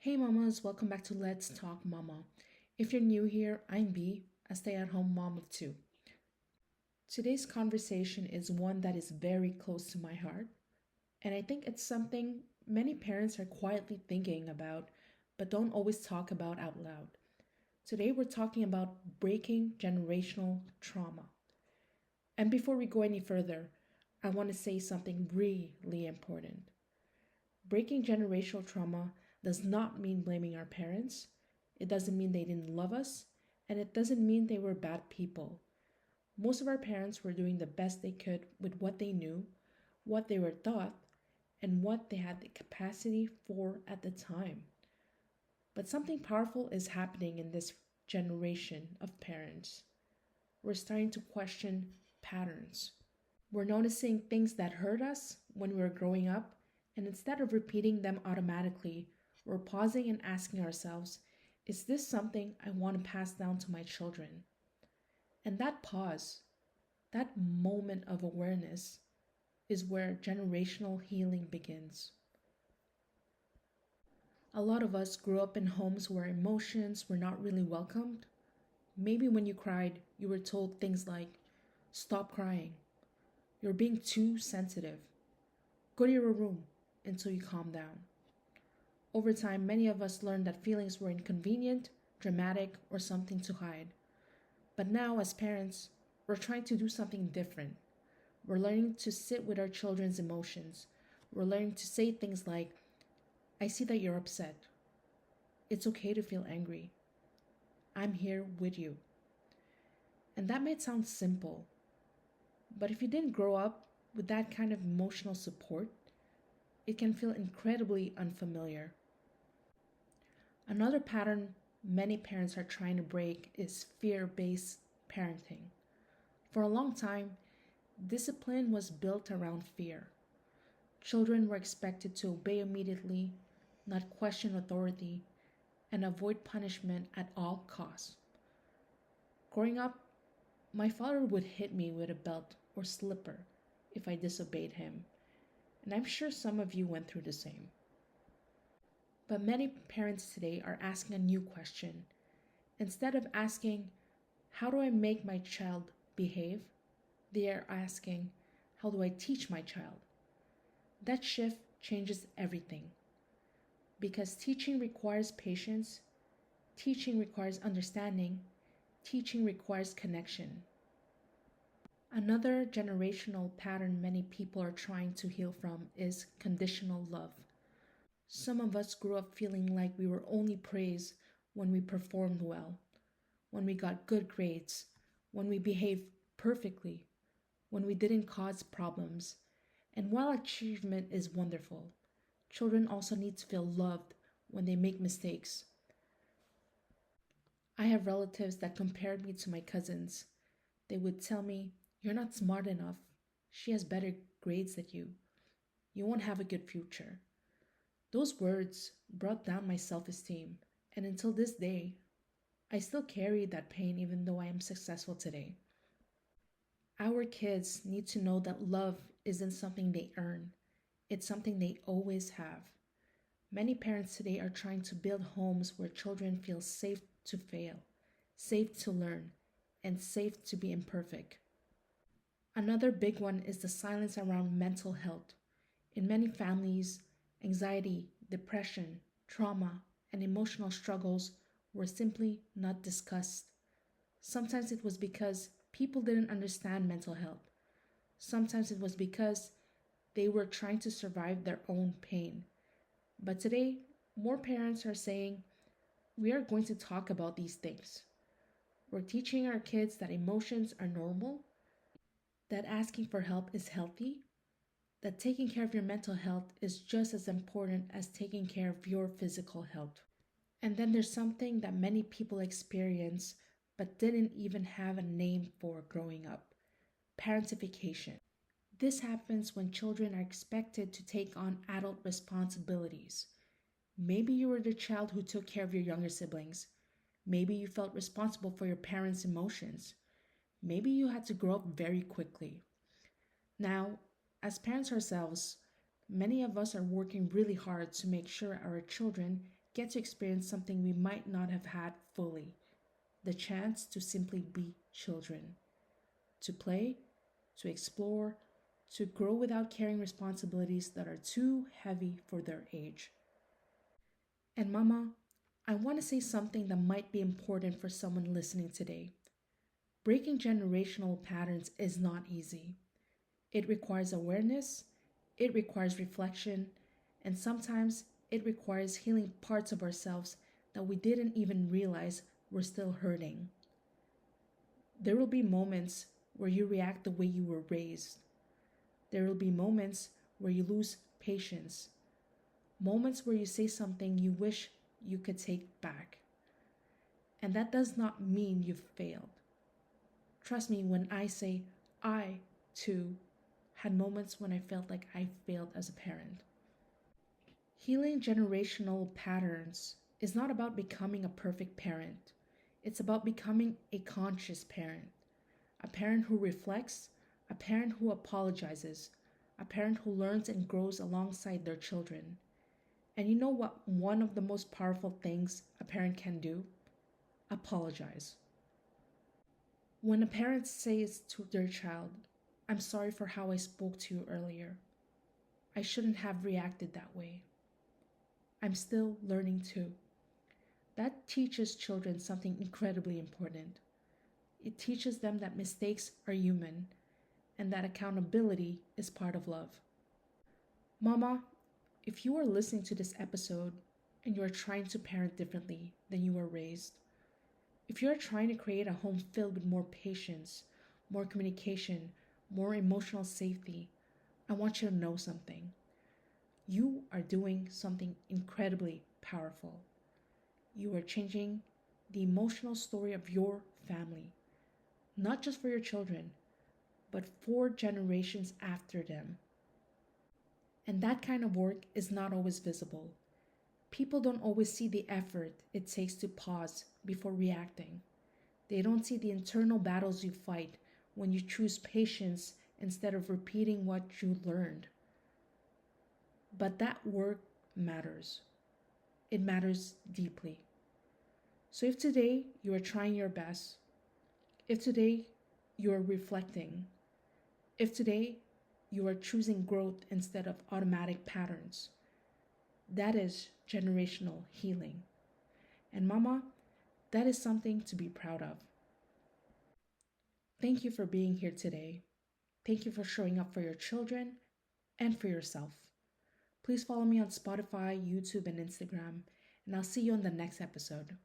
Hey mamas, welcome back to Let's Talk Mama. If you're new here, I'm B, a stay-at-home mom of two. Today's conversation is one that is very close to my heart, and I think it's something many parents are quietly thinking about but don't always talk about out loud. Today we're talking about breaking generational trauma. And before we go any further, I want to say something really important. Breaking generational trauma does not mean blaming our parents. It doesn't mean they didn't love us, and it doesn't mean they were bad people. Most of our parents were doing the best they could with what they knew, what they were taught, and what they had the capacity for at the time. But something powerful is happening in this generation of parents. We're starting to question patterns. We're noticing things that hurt us when we were growing up, and instead of repeating them automatically, we're pausing and asking ourselves, is this something I want to pass down to my children? And that pause, that moment of awareness, is where generational healing begins. A lot of us grew up in homes where emotions were not really welcomed. Maybe when you cried, you were told things like, stop crying, you're being too sensitive, go to your room until you calm down. Over time, many of us learned that feelings were inconvenient, dramatic, or something to hide. But now, as parents, we're trying to do something different. We're learning to sit with our children's emotions. We're learning to say things like, I see that you're upset. It's okay to feel angry. I'm here with you. And that might sound simple, but if you didn't grow up with that kind of emotional support, it can feel incredibly unfamiliar. Another pattern many parents are trying to break is fear based parenting. For a long time, discipline was built around fear. Children were expected to obey immediately, not question authority, and avoid punishment at all costs. Growing up, my father would hit me with a belt or slipper if I disobeyed him, and I'm sure some of you went through the same. But many parents today are asking a new question. Instead of asking, how do I make my child behave? They are asking, how do I teach my child? That shift changes everything. Because teaching requires patience, teaching requires understanding, teaching requires connection. Another generational pattern many people are trying to heal from is conditional love. Some of us grew up feeling like we were only praised when we performed well, when we got good grades, when we behaved perfectly, when we didn't cause problems. And while achievement is wonderful, children also need to feel loved when they make mistakes. I have relatives that compared me to my cousins. They would tell me, you're not smart enough. She has better grades than you. You won't have a good future. Those words brought down my self esteem, and until this day, I still carry that pain even though I am successful today. Our kids need to know that love isn't something they earn, it's something they always have. Many parents today are trying to build homes where children feel safe to fail, safe to learn, and safe to be imperfect. Another big one is the silence around mental health. In many families, anxiety, depression, trauma, and emotional struggles were simply not discussed. Sometimes it was because people didn't understand mental health. Sometimes it was because they were trying to survive their own pain. But today, more parents are saying, we are going to talk about these things. We're teaching our kids that emotions are normal, that asking for help is healthy, that taking care of your mental health is just as important as taking care of your physical health. And then there's something that many people experience but didn't even have a name for growing up: parentification. This happens when children are expected to take on adult responsibilities. Maybe you were the child who took care of your younger siblings. Maybe you felt responsible for your parents' emotions. Maybe you had to grow up very quickly. Now, as parents ourselves, many of us are working really hard to make sure our children get to experience something we might not have had fully, the chance to simply be children, to play, to explore, to grow without carrying responsibilities that are too heavy for their age. And, Mama, I want to say something that might be important for someone listening today. Breaking generational patterns is not easy. It requires awareness, it requires reflection, and sometimes it requires healing parts of ourselves that we didn't even realize were still hurting. There will be moments where you react the way you were raised. There will be moments where you lose patience, moments where you say something you wish you could take back. And that does not mean you've failed. Trust me when I say I, too, had moments when I felt like I failed as a parent. Healing generational patterns is not about becoming a perfect parent. It's about becoming a conscious parent, a parent who reflects, a parent who apologizes, a parent who learns and grows alongside their children. And you know what one of the most powerful things a parent can do? Apologize. When a parent says to their child, I'm sorry for how I spoke to you earlier. I shouldn't have reacted that way. I'm still learning too. That teaches children something incredibly important. It teaches them that mistakes are human and that accountability is part of love. Mama, if you are listening to this episode and you are trying to parent differently than you were raised, if you are trying to create a home filled with more patience, more communication, more emotional safety, I want you to know something. You are doing something incredibly powerful. You are changing the emotional story of your family, not just for your children, but for generations after them. And that kind of work is not always visible. People don't always see the effort it takes to pause before reacting. They don't see the internal battles you fight when you choose patience instead of repeating what you learned. But that work matters. It matters deeply. So if today you are trying your best, if today you are reflecting, if today you are choosing growth instead of automatic patterns, that is generational healing. And Mama, that is something to be proud of. Thank you for being here today. Thank you for showing up for your children and for yourself. Please follow me on Spotify, YouTube, and Instagram, and I'll see you on the next episode.